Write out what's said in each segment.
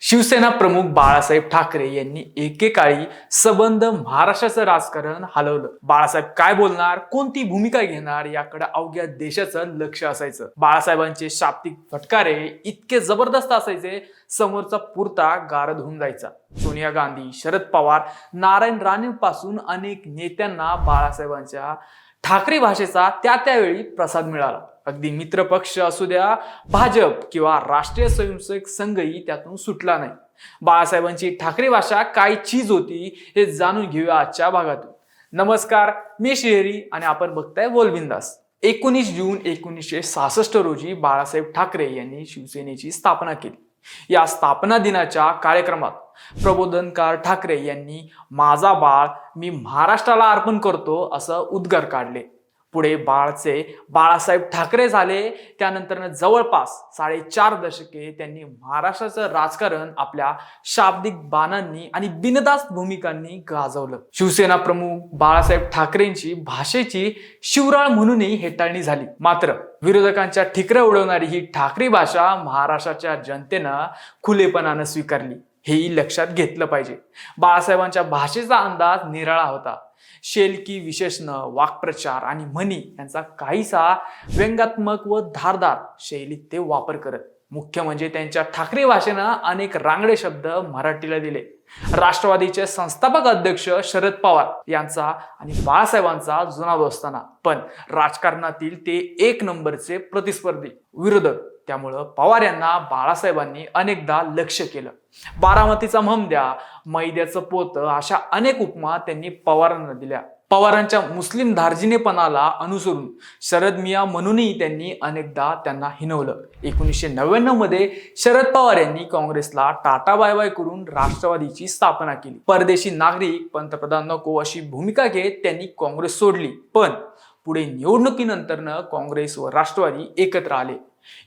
शिवसेना प्रमुख बाळासाहेब ठाकरे यांनी एकेकाळी सबंध महाराष्ट्राचं राजकारण हलवलं. बाळासाहेब काय बोलणार, कोणती भूमिका घेणार याकडे अवघ्या देशाचं लक्ष असायचं. बाळासाहेबांचे शाब्दिक फटकारे इतके जबरदस्त असायचे, समोरचा पुरता गारद होऊन जायचा. सोनिया गांधी, शरद पवार, नारायण राणेंपासून अनेक नेत्यांना बाळासाहेबांच्या ठाकरे भाषेचा त्यावेळी प्रसाद मिळाला. अगदी मित्र पक्ष असू द्या, भाजप किंवा राष्ट्रीय स्वयंसेवक संघही त्यातून सुटला नाही. बाळासाहेबांची ठाकरे भाषा काय चीज होती हे जाणून घेऊया आजच्या भागातून. नमस्कार, मी श्रीहरी आणि आपण बघताय बोल बिंदास. 19 जून 1966 रोजी बाळासाहेब ठाकरे यांनी शिवसेनेची स्थापना केली. या स्थापना दिनाच्या कार्यक्रमात प्रबोधनकार ठाकरे यांनी माझा बाळ मी महाराष्ट्राला अर्पण करतो असं उद्गार काढले. पुढे बाळासाहेब ठाकरे झाले. त्यानंतर जवळपास 4.5 दशके त्यांनी महाराष्ट्राचं राजकारण आपल्या शाब्दिक बाणांनी आणि बिनधास्त भूमिकांनी गाजवलं. शिवसेना प्रमुख बाळासाहेब ठाकरेंची भाषेची शिवराळ म्हणूनही हेटाळणी झाली. मात्र विरोधकांच्या ठिकऱ्या उडवणारी ही ठाकरी भाषा महाराष्ट्राच्या जनतेनं खुलेपणानं स्वीकारली. हेही लक्षात घेतलं पाहिजे. बाळासाहेबांच्या भाषेचा अंदाज निराळा होता. शेलकी विशेषण, वाक्प्रचार आणि म्हणी यांचा काहीसा व्यंगात्मक व धारदार शैलीत ते वापर करत. मुख्य म्हणजे त्यांच्या ठाकरे भाषेनं अनेक रांगडे शब्द मराठीला दिले. राष्ट्रवादीचे संस्थापक अध्यक्ष शरद पवार यांचा आणि बाळासाहेबांचा जुना दोस्ताना, पण राजकारणातील ते एक नंबरचे प्रतिस्पर्धी विरोधक. त्यामुळं पवार यांना बाळासाहेबांनी अनेकदा लक्ष केलं. बारामतीचा म्हमद्या, मैद्याचं पोत अशा अनेक उपमा त्यांनी पवारांना दिल्या. पवारांच्या मुस्लिम धार्जिनेपणाला अनुसरून शरद मिया म्हणूनही त्यांनी अनेकदा त्यांना हिनवलं. 1999 मध्ये शरद पवार यांनी काँग्रेसला टाटा बाय बाय करून राष्ट्रवादीची स्थापना केली. परदेशी नागरिक पंतप्रधान नको अशी भूमिका घेत त्यांनी काँग्रेस सोडली. पण पुढे निवडणुकीनंतरनं काँग्रेस व राष्ट्रवादी एकत्र आले.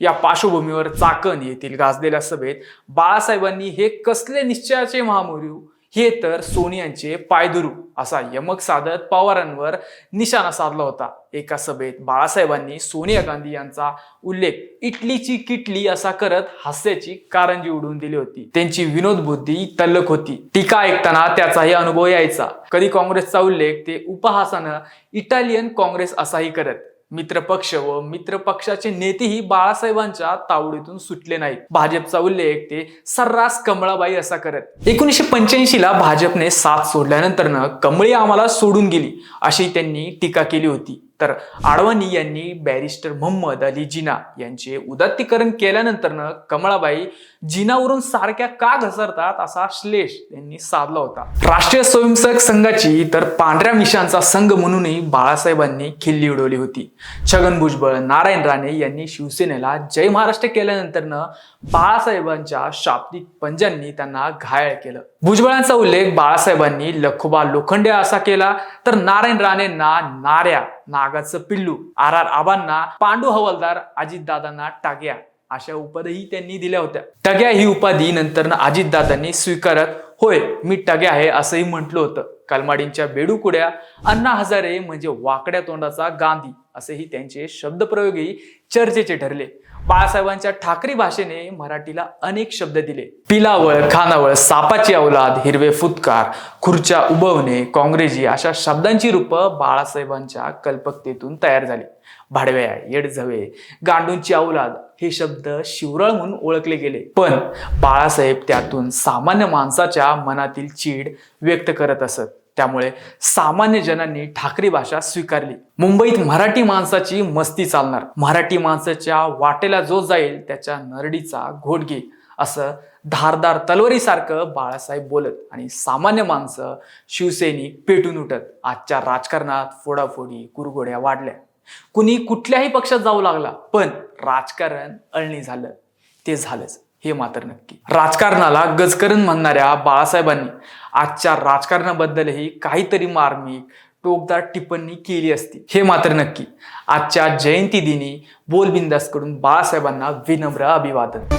या पार्श्वभूमीवर चाकण येथील गाजलेल्या सभेत बाळासाहेबांनी हे कसले निश्चयाचे महामोरू, हे तर सोनियांचे पायधरू असा यमक साधत पवारांवर निशाणा साधला होता. एका सभेत बाळासाहेबांनी सोनिया गांधी यांचा उल्लेख इटलीची किटली असा करत हास्याची कारंजी उडवून दिली होती. त्यांची विनोद बुद्धी तल्लख होती. टीका ऐकताना त्याचाही अनुभव यायचा. कधी काँग्रेसचा उल्लेख ते उपहासानं इटालियन काँग्रेस असाही करत. मित्रपक्ष व मित्रपक्षाचे नेतेही बाळासाहेबांच्या तावडीतून सुटले नाहीत. भाजपचा उल्लेख ते सर्रास कमळाबाई असा करत. 1985 ला भाजपने साथ सोडल्यानंतर कमळी आम्हाला सोडून गेली अशी त्यांनी टीका केली होती. तर आडवाणी यांनी बॅरिस्टर मोहम्मद अली जिना यांचे उदात्तीकरण केल्यानंतर कमळाबाई जिनावरून सारख्या का घसरतात असा श्लेष त्यांनी साधला होता. राष्ट्रीय स्वयंसेवक संघाची तर पांढऱ्या मिशांचा संघ म्हणूनही बाळासाहेबांनी खिल्ली उडवली होती. छगन भुजबळ, नारायण राणे यांनी शिवसेनेला जय महाराष्ट्र केल्यानंतर बाळासाहेबांच्या शाब्दिक पंजांनी त्यांना घायल केलं. भुजबळांचा उल्लेख बाळासाहेबांनी लखोबा लोखंडे असा केला, तर नारायण राणेंना नाऱ्या, नागाचं पिल्लू, आर आबांना पांडू हवालदार, अजितदादांना टाग्या अशा उपाधीही त्यांनी दिल्या होत्या. टग्या ही उपाधी नंतर अजितदादांनी स्वीकारत होय मी टग्या आहे असंही म्हटलं होतं. कलमाडींच्या बेडूकुड्या, अण्णा हजारे म्हणजे वाकड्या तोंडाचा गांधी असेही त्यांचे शब्दप्रयोगही चर्चेचे ठरले. बाळासाहेबांच्या ठाकरी भाषेने मराठीला अनेक शब्द दिले. पिलावळ, खानावळ, सापाची अवलाद, हिरवे फुतकार, खुर्च्या उभवणे, काँग्रेजी अशा शब्दांची रूपं बाळासाहेबांच्या कल्पकतेतून तयार झाली. भाडव्या, येडझवे, गांडूंची अवलाद हे शब्द शिवराळ म्हणून ओळखले गेले. पण बाळासाहेब त्यातून सामान्य माणसाच्या मनातील चीड व्यक्त करत असत. त्यामुळे सामान्य जनांनी ठाकरी भाषा स्वीकारली. मुंबईत मराठी माणसाची मस्ती चालणार, मराठी माणसाच्या वाटेला जो जाईल त्याच्या नरडीचा घोट घे असं धारदार तलवारीसारखं बाळासाहेब बोलत आणि सामान्य माणसं शिवसैनिक पेटून उठत. आजच्या राजकारणात फोडाफोडी, कुरघोड्या वाढल्या. कुणी कुठल्याही पक्षात जाऊ लागला, पण राजकारण अळणी झालं ते झालंच हे मात्र नक्की. राजकारणाला गजकरण म्हणणाऱ्या बाळासाहेबांनी आजच्या राजकारणाबद्दलही काहीतरी मार्मिक टोकदार टिप्पणी केली असती हे मात्र नक्की. आजच्या जयंती दिनी बोल बिंदास कडून बाळासाहेबांना विनम्र अभिवादन.